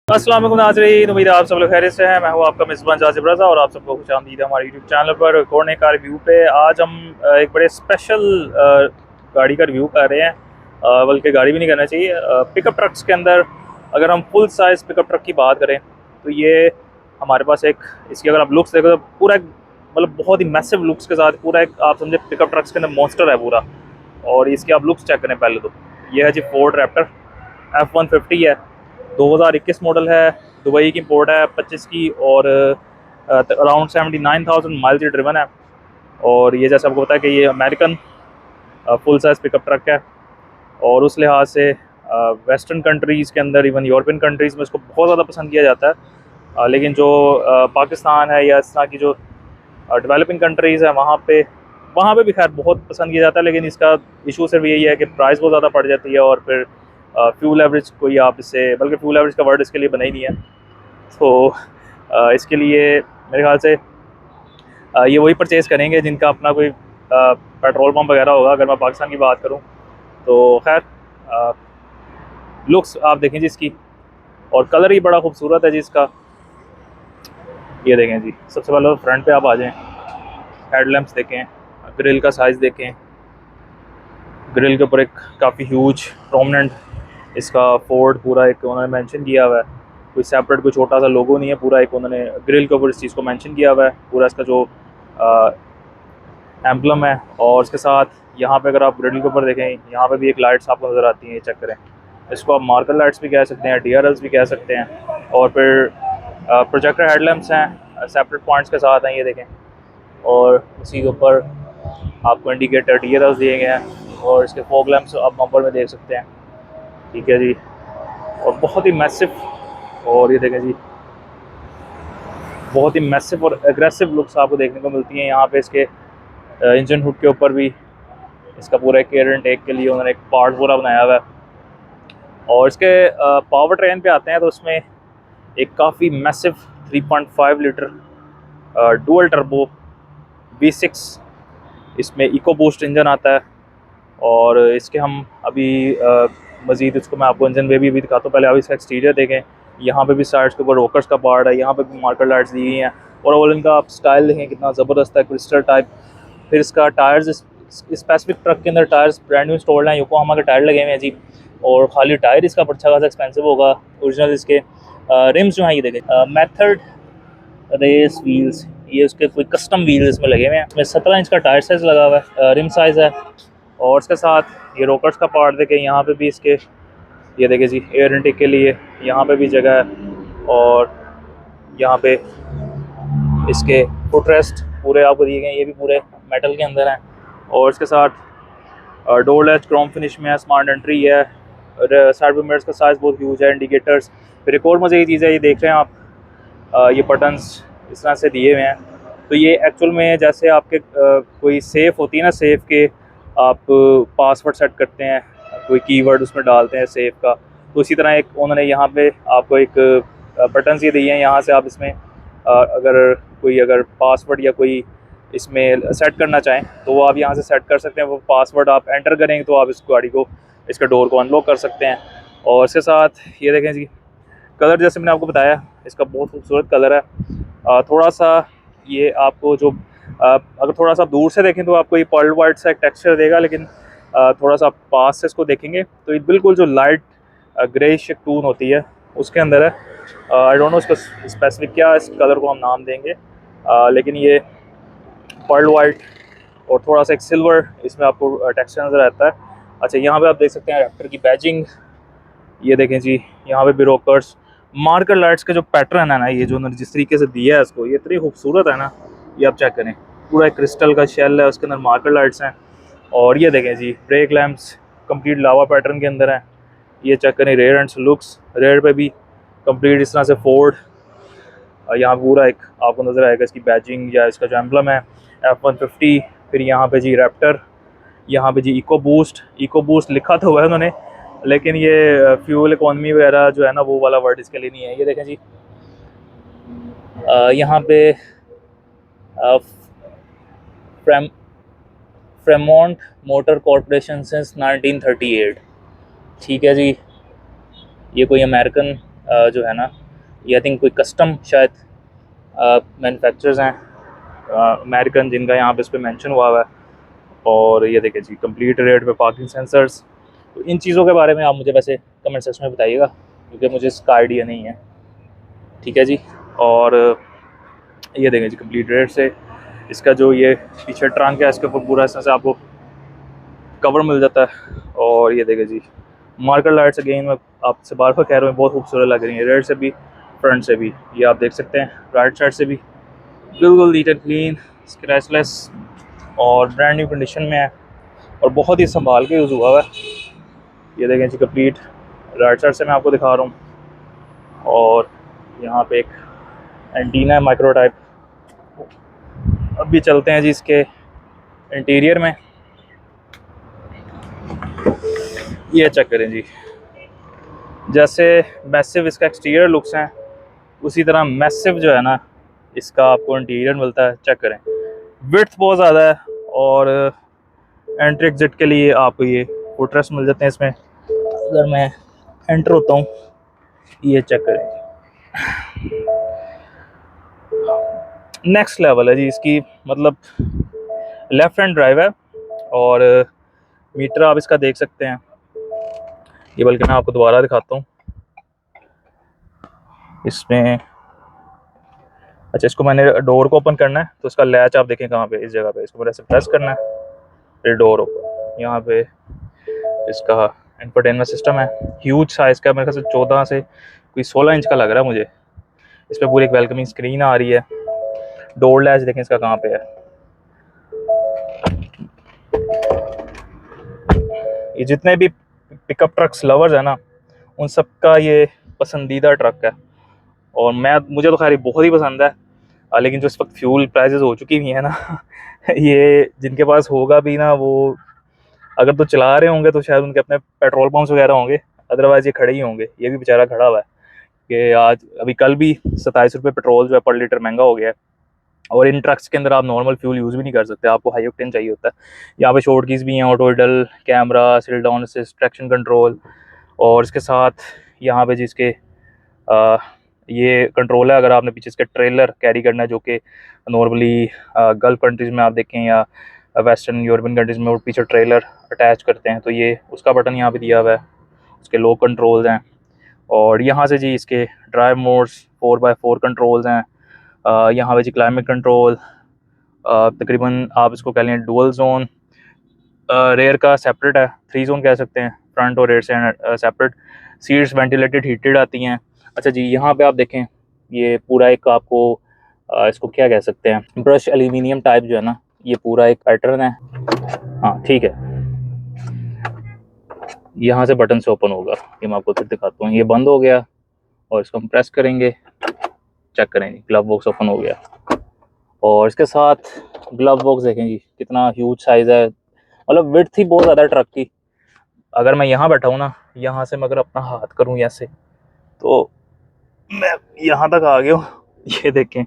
अस्सलाम वालेकुम नाज़रीन, उम्मीद है आप सब लोग खैरियत से हैं। मैं हूं आपका मेज़बान जासिब रज़ा और आप सबको खुशामदीद है हमारे यूट्यूब चैनल पर एक और नए कार रिव्यू पे। आज हम एक बड़े स्पेशल गाड़ी का रिव्यू कर रहे हैं, बल्कि गाड़ी भी नहीं करना चाहिए। पिकअप ट्रक्स के अंदर अगर हम फुल साइज़ पिकअप ट्रक की बात करें तो ये हमारे पास एक, इसकी अगर आप लुक्स देखो तो पूरा एक मतलब बहुत ही मैसिव लुक्स के साथ पूरा एक आप समझे पिकअप ट्रक्स के अंदर मॉन्स्टर है पूरा। और इसकी आप लुक्स चेक करें पहले तो। ये है जी फोर्ड रैप्टर F-150 है, 2021 मॉडल है, दुबई की इंपोर्ट है 25 की और अराउंड 79,000 माइल्स ये ड्रिवन है। और ये जैसे आपको पता है कि ये American full size pickup truck है और उस लिहाज से वेस्टर्न कंट्रीज़ के अंदर इवन यूरोपियन कंट्रीज़ में इसको बहुत ज़्यादा पसंद किया जाता है। लेकिन जो पाकिस्तान है या इस तरह की जो डेवलपिंग कंट्रीज़ है वहाँ पे भी खैर बहुत पसंद किया जाता है। लेकिन इसका इशू सिर्फ यही है कि प्राइस बहुत ज़्यादा पड़ जाती है और फिर फ्यूल एवरेज कोई आप इससे, बल्कि फ्यूल एवरेज का वर्ड इसके लिए बना ही नहीं है। तो इसके लिए मेरे ख्याल से ये वही परचेज़ करेंगे जिनका अपना कोई पेट्रोल पंप वगैरह होगा, अगर मैं पाकिस्तान की बात करूँ तो। खैर, लुक्स आप देखें जी इसकी, और कलर ही बड़ा खूबसूरत है जी इसका। ये देखें जी, सबसे पहले फ्रंट पे आप आ जाएँ, हेडलैम्प्स देखें, ग्रिल का साइज़ देखें। ग्रिल के ऊपर एक काफ़ी ह्यूज प्रोमिनेंट इसका फोर्ड पूरा एक उन्होंने मेंशन किया हुआ है। कोई सेपरेट कोई छोटा सा लोगो नहीं है, पूरा एक उन्होंने ग्रिल के ऊपर इस चीज़ को मेंशन किया हुआ है, पूरा इसका जो एम्बलम है। और उसके साथ यहाँ पे अगर आप ग्रिल के ऊपर देखें, यहाँ पे भी एक लाइट्स आपको नज़र आती हैं, ये चेक करें। इसको आप मार्कर लाइट्स भी कह सकते हैं, DRLs भी कह सकते हैं। और फिर प्रोजेक्टर हेडलैम्प्स हैं, सेपरेट पॉइंट्स के साथ हैं, ये देखें। और उसी के ऊपर आपको इंडिकेटर DRLs दिए गए हैं और इसके फॉग लैंप्स आप बम्पर में देख सकते हैं। ठीक है जी, और बहुत ही मैसिव, और ये देखें जी, बहुत ही मैसिव और एग्रेसिव लुक्स आपको देखने को मिलती हैं यहाँ पे। इसके इंजन हुड के ऊपर भी इसका पूरा एक एयर इनटेक के लिए उन्होंने एक पार्ट पूरा बनाया हुआ है। और इसके पावर ट्रेन पे आते हैं तो उसमें एक काफ़ी massive 3.5 litre dual turbo V6 इसमें इको बूस्ट इंजन आता है। और इसके हम अभी मज़ीद इसको मैं आपको इंजन वे भी दिखाता हूँ। पहले आप इसका एक्सटीरियर देखें, यहाँ पे भी साइड्स के ऊपर रोकर्स का पार्ट है, यहाँ पे भी मार्कर लाइट्स दी गई हैं। और ओवरऑल इनका आप स्टाइल देखें कितना ज़बरदस्त है, क्रिस्टल टाइप। फिर इसका टायर्स, स्पेसिफिक ट्रक के अंदर टायर्स ब्रांड न्यू इंस्टॉल्ड हैं, योकोहामा के टायर लगे हुए हैं जी। और खाली टायर इसका अच्छा खासा एक्सपेंसिव होगा। ओरिजिनल इसके रिम्स जो हैं ये देखें, मेथड रेस व्हील्स, ये उसके कोई कस्टम व्हील्स इसमें लगे हुए हैं। इसमें 17 इंच का टायर साइज़ लगा हुआ है, रिम साइज़ है। और इसके साथ ये रोकर्स का पार्ट देखें, यहाँ पे भी इसके ये देखें जी एयर इनटेक के लिए यहाँ पे भी जगह है। और यहाँ पे इसके फुटरेस्ट पूरे आपको दिए गए, ये भी पूरे मेटल के अंदर हैं। और इसके साथ डोर लैच क्रोम फिनिश में है, स्मार्ट एंट्री है, साइड मिरर्स का साइज़ बहुत ह्यूज है, इंडिकेटर्स। फिर एक और मज़े की चीज़ है, ये देख रहे हैं आप, ये बटन्स इस तरह से दिए हुए हैं। तो ये एक्चुअल में जैसे आपके कोई सेफ़ होती है ना, सेफ़ के आप पासवर्ड सेट करते हैं, कोई कीवर्ड उसमें डालते हैं सेफ़ का, तो इसी तरह एक उन्होंने यहाँ पे आपको एक बटन्स ये दिए हैं। यहाँ से आप इसमें अगर कोई अगर पासवर्ड या कोई इसमें सेट करना चाहें तो वो आप यहाँ से सेट कर सकते हैं। वो पासवर्ड आप एंटर करेंगे तो आप इस गाड़ी को, इसके डोर को अनलॉक कर सकते हैं। और इसके साथ ये देखें जी, कलर जैसे मैंने आपको बताया इसका बहुत खूबसूरत कलर है। थोड़ा सा ये आपको जो अगर थोड़ा सा दूर से देखें तो आपको ये पर्ल वाइट सा एक टेक्सचर देगा, लेकिन थोड़ा सा पास से इसको देखेंगे तो ये बिल्कुल जो लाइट ग्रेइश टून होती है उसके अंदर है। आई डोंट नो इसका स्पेसिफिक क्या इस कलर को हम नाम देंगे, लेकिन ये पर्ल वाइट और थोड़ा सा एक सिल्वर इसमें आपको टेक्सचर नज़र आता है। अच्छा, यहाँ पे आप देख सकते हैं रैप्टर की बैजिंग, ये देखें जी, यहाँ पे भी रोकर्स, मार्कर लाइट्स का जो पैटर्न है ना, ये जो उन्होंने जिस तरीके से दिया है इसको, ये इतनी खूबसूरत है ना। ये आप चेक करें, पूरा एक क्रिस्टल का शेल है, उसके अंदर मार्कर लाइट्स हैं। और ये देखें जी, ब्रेक लैंप्स कंप्लीट लावा पैटर्न के अंदर हैं। ये चेक करें रेयर एंड लुक्स, रेयर पे भी कंप्लीट इस तरह से फोर्ड, यहाँ पूरा एक आपको नज़र आएगा इसकी बैजिंग या इसका जो एम्बलम है F-150। फिर यहाँ पे जी रैप्टर, यहाँ पे जी इको बूस्ट लिखा तो हुआ है उन्होंने, लेकिन ये फ्यूल इकोनॉमी वगैरह जो है ना, वो वाला वर्ड इसके लिए नहीं है। ये देखें जी, यहाँ पे frame Fremont motor corporation since 1938। ठीक है जी, ये कोई अमेरिकन जो है ना, ये आई थिंक कोई कस्टम शायद मैन्युफैक्चरर्स हैं अमेरिकन, जिनका यहाँ पे इस पर मैंशन हुआ हुआ है। और ये देखिए जी, कंप्लीट रेट पे पार्किंग सेंसर्स। तो इन चीज़ों के बारे में आप मुझे वैसे कमेंट सेक्शन में बताइएगा, क्योंकि मुझे इसका आइडिया नहीं है। ठीक है जी। और ये देखें जी, कंप्लीट रेट से इसका जो ये पीछे ट्रंक है, इसके ऊपर पूरा इस तरह से आपको कवर मिल जाता है। और ये देखें जी, मार्कर लाइट्स अगेन मैं आपसे बार बार कह रहा हूँ, बहुत खूबसूरत लग रही है, रेड से भी फ्रंट से भी। ये आप देख सकते हैं राइट साइड से भी बिल्कुल नीट एंड क्लीन, स्क्रैचलेस और ब्रांड न्यू कंडीशन में है, और बहुत ही संभाल के यूज़ हुआ है। ये देखें जी, कंप्लीट राइट साइड से मैं आपको दिखा रहा हूँ। और यहाँ पे एक एंटीना है माइक्रो टाइप। अभी चलते हैं जी इसके इंटीरियर में। ये चेक करें जी, जैसे मैसिव इसका एक्सटीरियर लुक्स हैं, उसी तरह मैसिव जो है ना इसका आपको इंटीरियर मिलता है। चेक करें, विड्थ बहुत ज़्यादा है, और एंट्री एग्जिट के लिए आपको ये फुटरेस्ट मिल जाते हैं इसमें। अगर मैं एंटर होता हूँ, ये चेक करें, नेक्स्ट लेवल है जी इसकी, मतलब लेफ्ट हैंड ड्राइव है। और मीटर आप इसका देख सकते हैं, ये बल्कि मैं आपको दोबारा दिखाता हूँ इसमें। अच्छा, इसको मैंने डोर को ओपन करना है, तो इसका लैच आप देखें कहाँ पे, इस जगह पे इसको मेरे से प्रेस करना है, फिर डोर ओपन। यहाँ पे इसका इंफोटेनमेंट सिस्टम है, ह्यूज साइज़ का, मेरे ख्याल से 14 से कोई 16 इंच का लग रहा है मुझे। इस पर पूरी एक वेलकमिंग स्क्रीन आ रही है। डोर लैच देखें इसका कहाँ पे है, ये जितने भी पिकअप ट्रक्स लवर्स है ना, उन सब का ये पसंदीदा ट्रक है। और मुझे तो खैर बहुत ही पसंद है। लेकिन जो इस वक्त फ्यूल प्राइसेस हो चुकी हुई है ना ये जिनके पास होगा भी ना, वो अगर तो चला रहे होंगे तो शायद उनके अपने पेट्रोल पंप्स वगैरह होंगे, अदरवाइज़ ये खड़े ही होंगे। ये भी बेचारा खड़ा हुआ है कि आज अभी कल भी 27 रुपये पेट्रोल जो है पर लीटर महंगा हो गया है। और इन ट्रक्स के अंदर आप नॉर्मल फ्यूल यूज़ भी नहीं कर सकते, आपको हाई ऑक्टेन चाहिए होता है। यहाँ पे शॉर्ट कीज भी हैं, ऑटो डल, कैमरा, सिल डाउन असिस्ट, ट्रैक्शन कंट्रोल। और इसके साथ यहाँ पे जिसके ये कंट्रोल है, अगर आपने पीछे इसके ट्रेलर कैरी करना है, जो कि नॉर्मली गल्फ कंट्रीज़ में आप देखें या वेस्टर्न यूरोपियन कंट्रीज़ में वो पीछे ट्रेलर अटैच करते हैं, तो ये उसका बटन यहाँ पे दिया हुआ है। उसके लो कंट्रोल्स हैं। और यहाँ से जी इसके ड्राइव मोड्स 4x4 कंट्रोल्स हैं। यहाँ पे जी क्लाइमेट कंट्रोल, तकरीबन आप इसको कह लें डुअल जोन, रेयर का सेपरेट है, 3 जोन कह सकते हैं, फ्रंट और रेयर से सेपरेट। सीट्स वेंटिलेटेड हीटेड आती हैं। अच्छा जी, यहाँ पे आप देखें, ये पूरा एक आपको इसको क्या कह सकते हैं, ब्रश एल्यूमिनियम टाइप जो है ना, ये पूरा एक पैटर्न है। हाँ ठीक है, यहाँ से बटन से ओपन होगा, ये मैं आपको फिर दिखाता हूँ। ये बंद हो गया, और इसको हम प्रेस करेंगे, चेक करेंगे, ग्लव बॉक्स ओपन हो गया। और इसके साथ ग्लव बॉक्स देखें जी, कितना ह्यूज साइज़ है, मतलब विड्थ ही बहुत ज़्यादा ट्रक की। अगर मैं यहाँ बैठा हूँ ना, यहाँ से मैं अगर अपना हाथ करूँ ऐसे, तो मैं यहाँ तक आ गया हूँ ये देखें,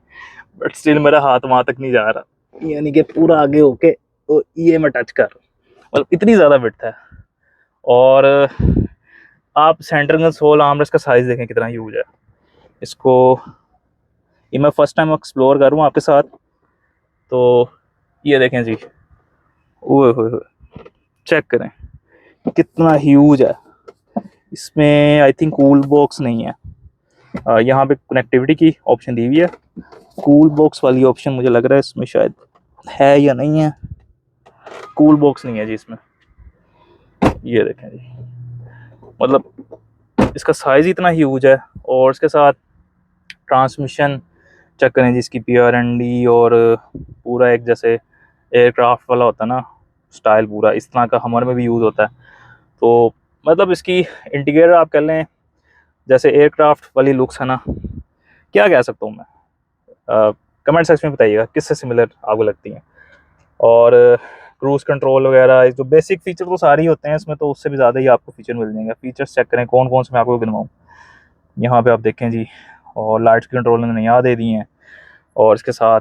बट स्टिल मेरा हाथ वहाँ तक नहीं जा रहा, यानी कि पूरा आगे होके तो ये मैं टच कर, मतलब इतनी ज़्यादा विड्थ है। और आप सेंटर कंसोल आर्मरेस्ट का साइज़ देखें कितना ह्यूज है। इसको ये मैं फर्स्ट टाइम एक्सप्लोर कर रहा हूँ आपके साथ, तो ये देखें जी, ओए होए होए, चेक करें कितना ह्यूज है। इसमें आई थिंक कूल बॉक्स नहीं है, यहाँ पे कनेक्टिविटी की ऑप्शन दी हुई है, कूल बॉक्स वाली ऑप्शन मुझे लग रहा है इसमें शायद है या नहीं है। कूल बॉक्स नहीं है जी इसमें। ये देखें जी, मतलब इसका साइज़ इतना ह्यूज है। और इसके साथ ट्रांसमिशन चेक करें जी, इसकी PRND, और पूरा एक जैसे एयरक्राफ्ट वाला होता है ना स्टाइल, पूरा इस तरह का हमर में भी यूज़ होता है। तो मतलब इसकी इंटीरियर आप कह लें जैसे एयरक्राफ्ट वाली लुक्स है ना, क्या कह सकता हूँ मैं। कमेंट सेक्शन में बताइएगा किससे सिमिलर आपको लगती हैं। और क्रूज़ कंट्रोल वगैरह जो बेसिक फीचर तो सारे ही होते हैं इसमें, तो उससे भी ज़्यादा ही आपको फीचर मिल जाएंगे। फीचर्स चेक करें कौन कौन से मैं आपको गिनवाऊँ, यहाँ पे आप देखें जी। और लाइट्स की कंट्रोल इन्होंने यहाँ दे दी हैं, और इसके साथ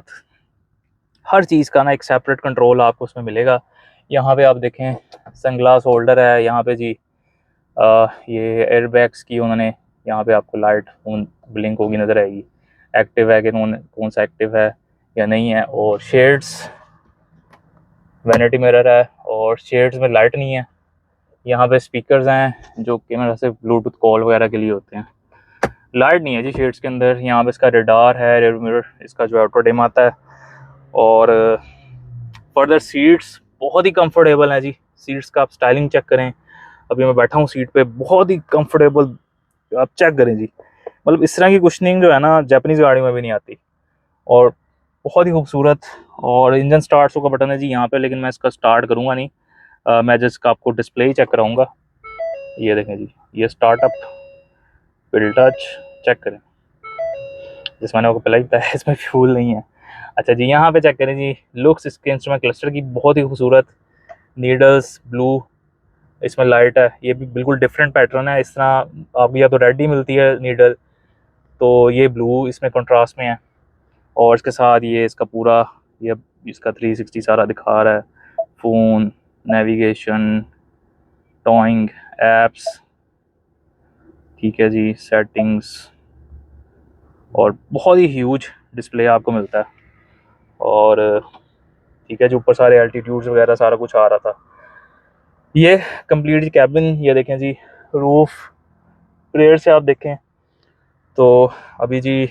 हर चीज़ का ना एक सेपरेट कंट्रोल आपको उसमें मिलेगा। यहाँ पे आप देखें सनग्लास होल्डर है, यहाँ पे जी ये एयरबैग्स की उन्होंने यहाँ पे आपको लाइट फोन ब्लिंक होगी नज़र आएगी, एक्टिव है कि कौन सा एक्टिव है या नहीं है। और शेड्स, वैनिटी मिरर है और शेड्स में लाइट नहीं है। यहाँ पे स्पीकर्स हैं जो कि मेरे से ब्लूटूथ कॉल वगैरह के लिए होते हैं। लाइट नहीं है जी शेड्स के अंदर। यहाँ पे इसका रेडार है, रेयर मिरर इसका जो ऑटो डिम आता है। और फर्दर सीट्स बहुत ही कंफर्टेबल है जी। सीट्स का आप स्टाइलिंग चेक करें, अभी मैं बैठा हूँ सीट पे, बहुत ही कंफर्टेबल, आप चेक करें जी। मतलब इस तरह की कुशनिंग जो है ना जापानीज़ गाड़ी में भी नहीं आती, और बहुत ही खूबसूरत। और इंजन स्टार्ट का बटन है जी यहाँ पे, लेकिन मैं इसका स्टार्ट करूँगा नहीं, मैं जस्ट आपको डिस्प्ले ही चेक कराऊंगा। ये देखें जी, ये स्टार्टअप विल टच चेक करें, जिस मैंने आपको पहले ही बताया इसमें फ्यूल नहीं है। अच्छा जी, यहाँ पे चेक करें जी, लुक्स इसके इंस्ट्रूमेंट क्लस्टर की बहुत ही खूबसूरत, नीडल्स ब्लू इसमें लाइट है, ये भी बिल्कुल डिफरेंट पैटर्न है। इस तरह आपको या तो रेड ही मिलती है नीडल, तो ये ब्लू इसमें कंट्रास्ट में है। और इसके साथ ये इसका पूरा, ये इसका 360 सारा दिखा रहा है, फ़ोन, नेविगेशन, टॉइंग, एप्स, ठीक है जी, सेटिंग्स, और बहुत ही ह्यूज डिस्प्ले आपको मिलता है। और ठीक है जी, ऊपर सारे एल्टीट्यूड्स वगैरह सारा कुछ आ रहा था। ये कंप्लीट कैबिन, ये देखें जी, रूफ रेयर से आप देखें तो अभी जी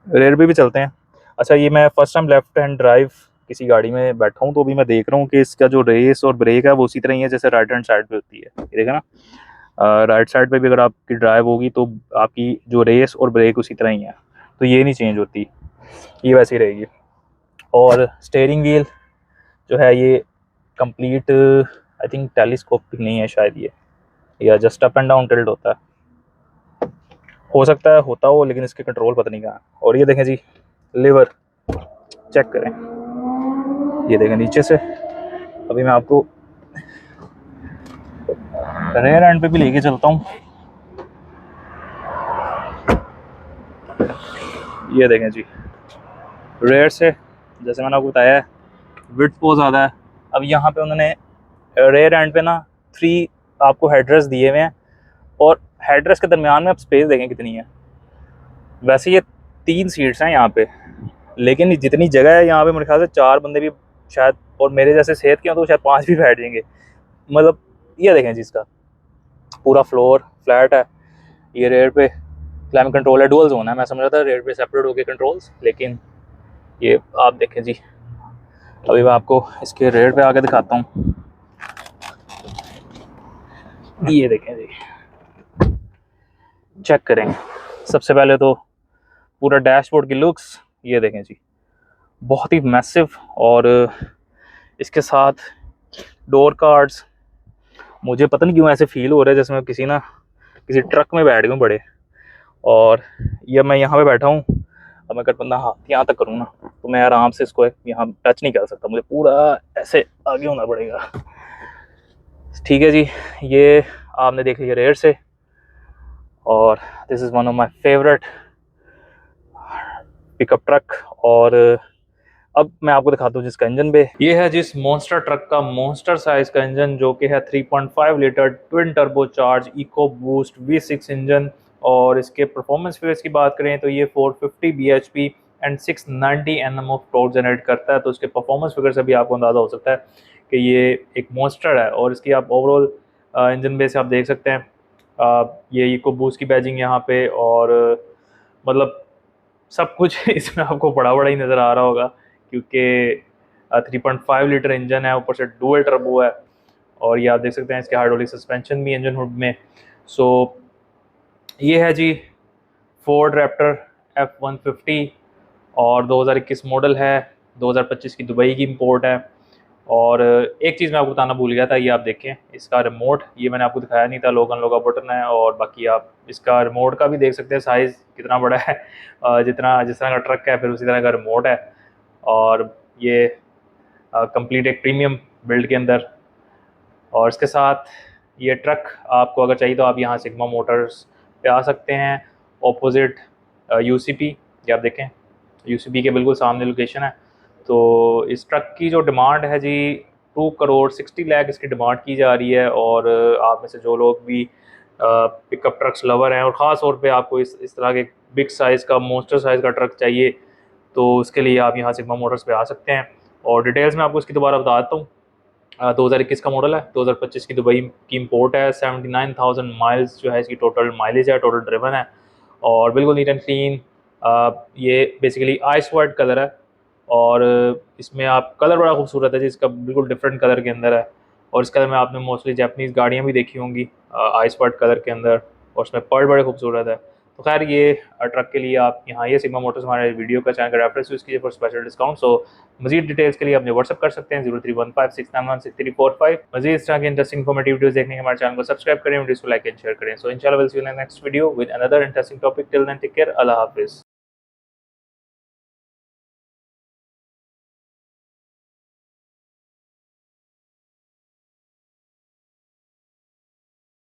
रेयर पे भी चलते हैं। अच्छा, ये मैं first time left hand drive किसी गाड़ी में बैठा हूँ, तो अभी मैं देख रहा हूँ कि इसका जो रेस और ब्रेक है वो उसी तरह ही है जैसे राइट हैंड साइड पे होती है। ये देखा ना, राइट साइड पे भी अगर आपकी ड्राइव होगी तो आपकी जो रेस और ब्रेक उसी तरह ही है, तो ये नहीं चेंज होती, ये वैसे ही रहेगी। और स्टेयरिंग व्हील जो है ये कंप्लीट आई थिंक टेलीस्कोपिक नहीं है शायद, ये या just up and down tilt होता है, हो सकता है होता हो, लेकिन इसके कंट्रोल पता नहीं कहाँ है। और ये देखें जी, लीवर चेक करें, ये देखें नीचे से। अभी मैं आपको रेयर एंड पे भी लेके चलता हूँ, ये देखें जी रेयर से, जैसे मैंने आपको बताया है विड्थ बहुत ज़्यादा है। अब यहाँ पे उन्होंने रेयर एंड पे ना 3 आपको हेडरेस्ट दिए हुए हैं, और हेडरेस्ट के दरमियान में आप स्पेस देखें कितनी है। वैसे ये 3 सीट्स हैं यहाँ पे, लेकिन जितनी जगह है यहाँ पे मेरे ख्याल से 4 बंदे भी शायद, और मेरे जैसे सेहत के हो तो शायद 5 भी बैठ जाएंगे। मतलब ये देखें जी, इसका पूरा फ्लोर फ्लैट है। ये रेयर पे क्लाइमेट कंट्रोल है, डुअल जोन है। मैं समझ रहा था रेयर पे सेपरेट हो गए कंट्रोल्स, लेकिन ये आप देखें जी। अभी मैं आपको इसके रेयर पे आके दिखाता हूँ, ये देखें जी, चेक करें। सबसे पहले तो पूरा डैशबोर्ड की लुक्स, ये देखें जी, बहुत ही मैसिव। और इसके साथ डोर कार्ड्स, मुझे पता नहीं क्यों ऐसे फील हो रहा है जैसे मैं किसी ट्रक में बैठ गया हूँ बड़े। और ये मैं यहाँ पे बैठा हूँ, अब मैं अगर बंदा हाथ यहाँ तक करूँ ना तो मैं आराम से इसको यहाँ टच नहीं कर सकता, मुझे पूरा ऐसे आगे होना पड़ेगा। ठीक है जी, ये आपने देख लिया रेयर से, और this is one of my favourite pickup truck. और अब मैं आपको दिखाता हूँ जिसका इंजन पे, ये है जिस मॉन्स्टर ट्रक का मॉन्स्टर साइज का इंजन, जो कि है 3.5 litre twin turbo charge eco boost V6 engine. और इसके परफॉर्मेंस फिगर्स की बात करें तो ये 450 bhp and 690 Nm of torque generate करता है। तो इसके परफॉर्मेंस फिगर से भी आपको अंदाज़ा हो सकता है कि ये एक मॉन्स्टर है। और इसकी आप ओवरऑल इंजन बेस आप देख सकते हैं, ये इको बूस्ट की बैजिंग यहाँ पे, और मतलब सब कुछ इसमें आपको बड़ा बड़ा ही नज़र आ रहा होगा, क्योंकि 3.5 लीटर इंजन है, ऊपर से डुअल टर्बो है। और ये आप देख सकते हैं इसके हाइड्रोलिक सस्पेंशन भी इंजन हुड में। सो ये है जी फोर्ड रैप्टर F150, और 2021 मॉडल है, 2025 की दुबई की इंपोर्ट है। और एक चीज़ मैं आपको बताना भूल गया था, ये आप देखें इसका रिमोट, ये मैंने आपको दिखाया नहीं था, लोग अनलॉक का बटन है। और बाकी आप इसका रिमोट का भी देख सकते हैं, साइज़ कितना बड़ा है, जिस तरह का ट्रक है फिर उसी तरह का रिमोट है। और ये कंप्लीट एक प्रीमियम बिल्ड के अंदर। और इसके साथ ये ट्रक आपको अगर चाहिए तो आप यहाँ सिग्मा मोटर्स पे आ सकते हैं, ऑपोजिट UCP, ये आप देखें UCP के बिल्कुल सामने लोकेशन है। तो इस ट्रक की जो डिमांड है जी 2 करोड़ 60 लाख इसकी डिमांड की जा रही है। और आप में से जो लोग भी पिकअप ट्रक्स लवर हैं और ख़ास तौर पे आपको इस तरह के बिग साइज़ का मोस्टर साइज़ का ट्रक चाहिए तो उसके लिए आप यहाँ सिग्मा मोटर्स पे आ सकते हैं। और डिटेल्स में आपको इसकी दोबारा बता देता हूँ। 2021 का मॉडल है, 2025 की दुबई की इम्पोर्ट है, 79,000 माइल्स जो है इसकी टोटल माइलेज है, टोटल ड्रिवन है और बिल्कुल नीट एंड क्लीन। ये बेसिकली आइस वाइट कलर है और इसमें आप कलर बड़ा खूबसूरत है जिसका बिल्कुल डिफरेंट कलर के अंदर है और इस कलर में आपने मोस्टली जापानीज़ गाड़ियाँ भी देखी होंगी आइस वाइट कलर के अंदर और उसमें पर्ल बड़े खूबसूरत है। तो खैर ये ट्रक के लिए आप यहाँ ये सिग्मा मोटर्स हमारे वीडियो का चैनल का रेफरेंस यूज़ कीजिए फॉर स्पेशल डिस्काउंट। सो मजीद डिटेल्स के लिए अपने व्हाट्सअप कर सकते हैं 0315691645। मजीद इस तरह के इंटरेस्टिंग इन्फॉर्मेटिव वीडियोस देखने के हमारे चैनल को सब्सक्राइब करें, वीडियोस को लाइक एंड शेयर करें। सो इंशाल्लाह will see you in the next video with another interesting topic. Till then take care, अल्लाह हाफिज़।